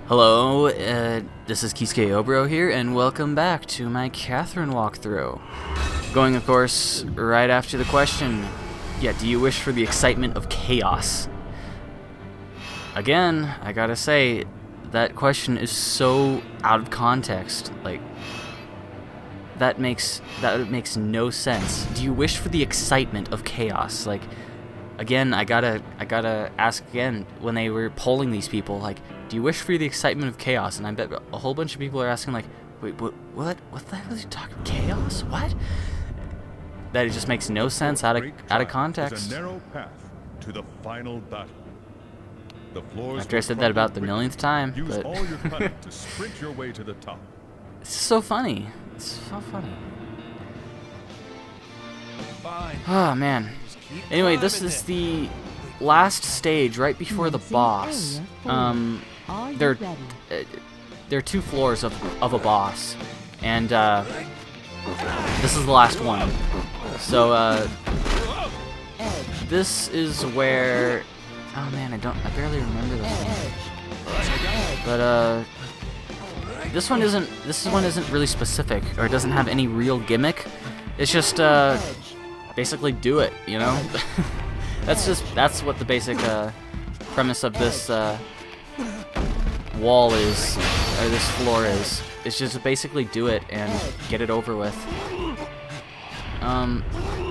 Hello, this is Kisuke Obro here, and welcome back to my Catherine walkthrough. Going, of course, right after the question, do you wish for the excitement of chaos? Again, I gotta say, that question is so out of context. Like, that makes no sense. Do you wish for the excitement of chaos? Like, again, I gotta ask again, when they were polling these people, like, do you wish for the excitement of chaos? And I bet a whole bunch of people are asking, like, wait, what the hell are you talking? Chaos? What? That it just makes no sense out of context. A narrow path to the final battle. The floors After I said that about the millionth time, use but all your cunning to sprint your way to the top. it's so funny. It's so funny. Fine. Oh man. Anyway, this is the last stage right before the boss. There are two floors of a boss, and this is the last one. So this is where, oh man, I barely remember this one. But this one isn't really specific, or it doesn't have any real gimmick. It's just basically do it, you know? that's what the basic premise of this wall is, or this floor is. It's just to basically do it and get it over with.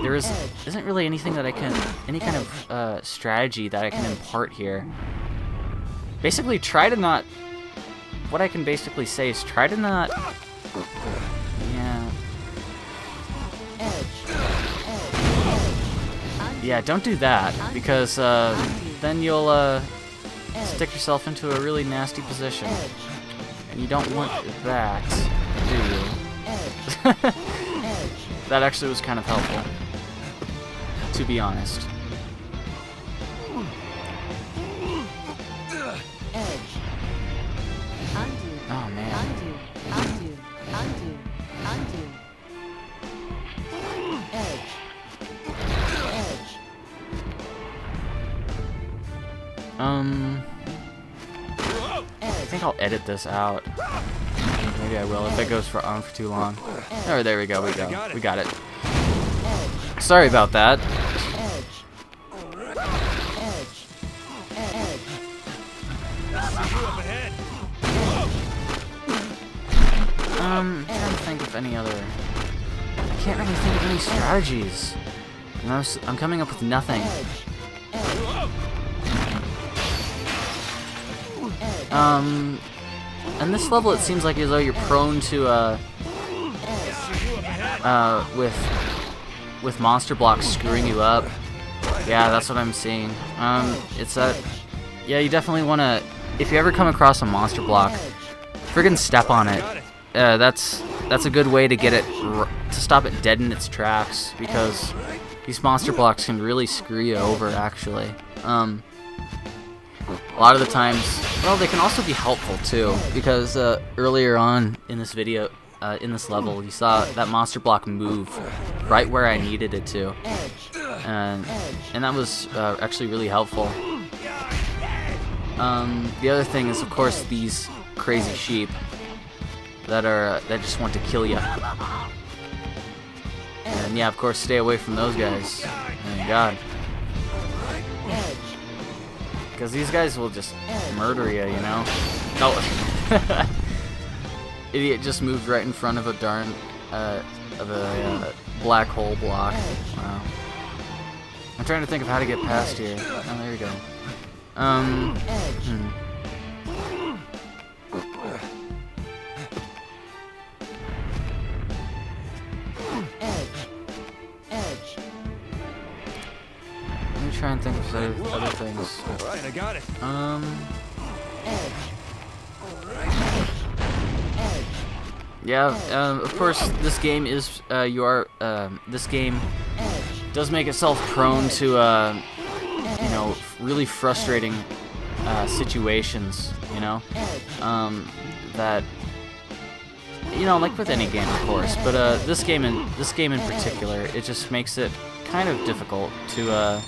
There isn't really anything that any kind of strategy that I can impart here. Basically, what I can basically say is try to not, yeah, don't do that, because then you'll stick yourself into a really nasty position, and you don't want that, do you? That actually was kind of helpful, to be honest. Oh man. I think I'll edit this out. Maybe I will if it goes on for too long. Oh, there we go. We got it. Sorry about that. I'm trying to think of any other. I can't really think of any strategies. I'm coming up with nothing. And this level, it seems like as though you're prone to with monster blocks screwing you up. Yeah, that's what I'm seeing. It's that. Yeah, you definitely want to. If you ever come across a monster block, friggin' step on it. That's a good way to get it to stop it dead in its tracks, because these monster blocks can really screw you over. Actually, a lot of the times, well, they can also be helpful too, because earlier on in this video, in this level, you saw that monster block move right where I needed it to, and that was actually really helpful. The other thing is, of course, these crazy sheep that just want to kill you. And yeah, of course, stay away from those guys. Thank God. Because these guys will just murder you, you know? Oh. Idiot just moved right in front of a black hole block. Wow. I'm trying to think of how to get past here. Oh, there we go. Let me try and think of other things. Alright, I got it. Yeah, of course, this game is, this game does make itself prone to, you know, really frustrating, situations, you know, that, you know, like with any game, of course, but, this game in particular, it just makes it kind of difficult to,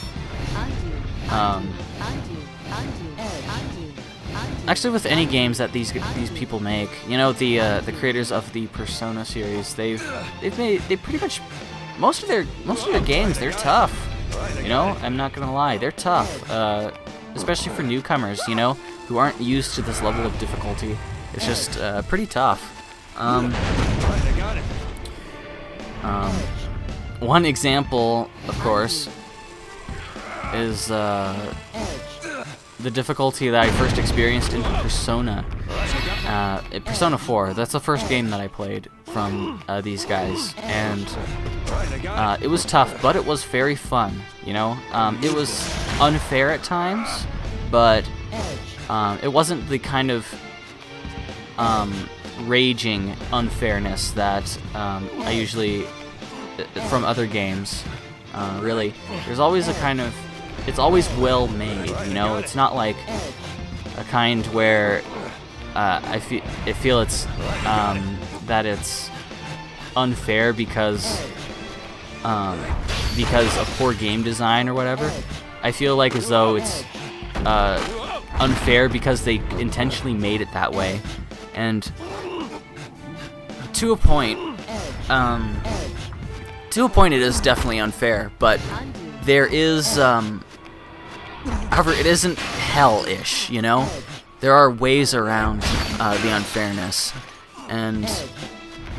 actually with any games that these people make, you know, the creators of the Persona series, they pretty much most of their games, they're tough. You know, I'm not gonna lie, they're tough, especially for newcomers, you know, who aren't used to this level of difficulty. It's just pretty tough. One example, of course, is the difficulty that I first experienced in Persona. Persona 4, that's the first game that I played from these guys, and it was tough, but it was very fun, you know? It was unfair at times, but it wasn't the kind of raging unfairness that I usually from other games. Really, there's always a kind of, it's always well made, you know. It's not like a kind where I feel it's that it's unfair because of poor game design or whatever. I feel like as though it's unfair because they intentionally made it that way, and to a point, it is definitely unfair, but there is, however, it isn't hell-ish, you know? There are ways around the unfairness, and,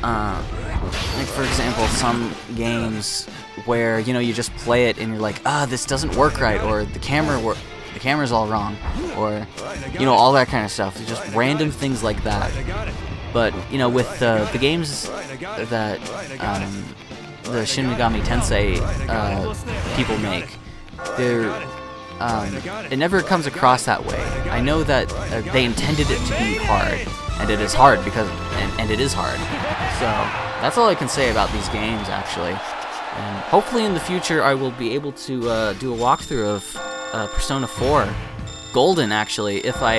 like, for example, some games where, you know, you just play it and you're like, this doesn't work right, or the camera's all wrong, or, you know, all that kind of stuff. It's just random things like that. But, you know, with the games that the Shin Megami Tensei people make, it never comes across that way. I know that they intended it to be hard, and it is hard because, and it is hard. So that's all I can say about these games, actually. And hopefully in the future I will be able to do a walkthrough of Persona 4 Golden, actually, if I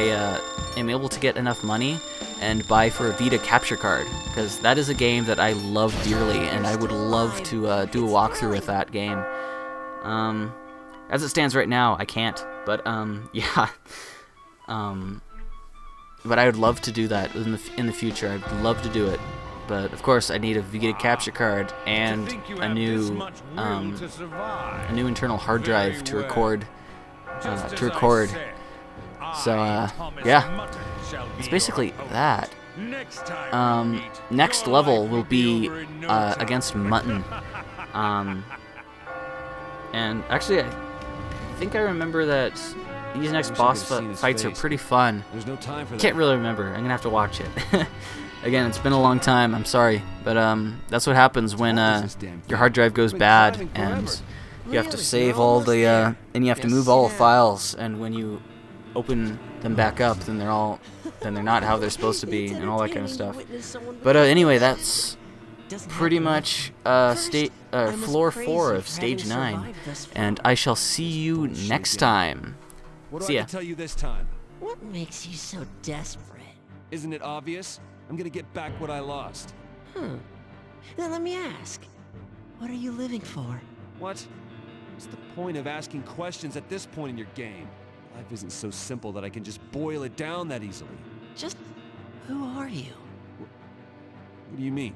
am able to get enough money and buy for a Vita capture card, because that is a game that I love dearly, and I would love to do a walkthrough with that game. As it stands right now, I can't, but yeah. But I would love to do that in the future. I'd love to do it, but of course I need a Vita capture card and a new internal hard drive to record. So yeah, it's basically that. Next level will be against Mutton. And actually, I think I remember that these next boss fights are pretty fun. There's no time for that. Can't really remember. I'm gonna have to watch it. Again, it's been a long time. I'm sorry, but that's what happens when your hard drive goes bad and you have to save all the and you have to move all the files. And when you open them back up, then they're not how they're supposed to be, and all that kind of stuff. But anyway, that's pretty much floor 4 of stage 9, and I shall see you next time. What See do I ya. have to tell you this time? What makes you so desperate? Isn't it obvious? I'm gonna get back what I lost. Then let me ask. What are you living for? What? What's the point of asking questions at this point in your game? Life isn't so simple that I can just boil it down that easily. Just who are you? What do you mean?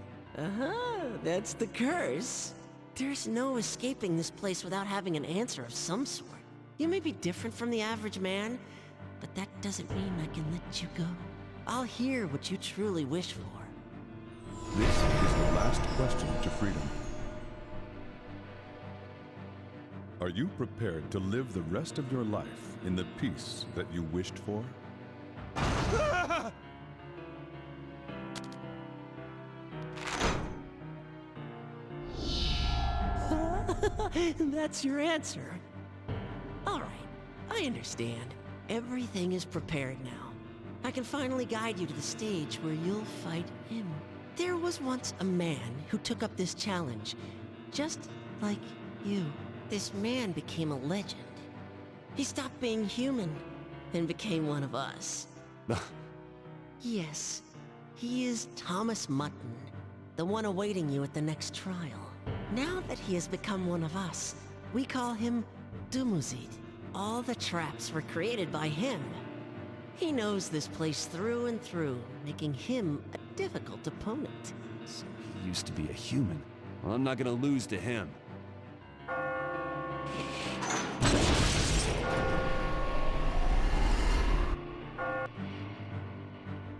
That's the curse. There's no escaping this place without having an answer of some sort. You may be different from the average man, but that doesn't mean I can let you go. I'll hear what you truly wish for. This is the last question to freedom. Are you prepared to live the rest of your life in the peace that you wished for? That's your answer. All right, I understand. Everything is prepared now. I can finally guide you to the stage where you'll fight him. There was once a man who took up this challenge, just like you. This man became a legend. He stopped being human and became one of us. Yes, he is Thomas Mutton, the one awaiting you at the next trial. Now that he has become one of us, we call him Dumuzid. All the traps were created by him. He knows this place through and through, making him a difficult opponent. So he used to be a human. Well, I'm not gonna lose to him.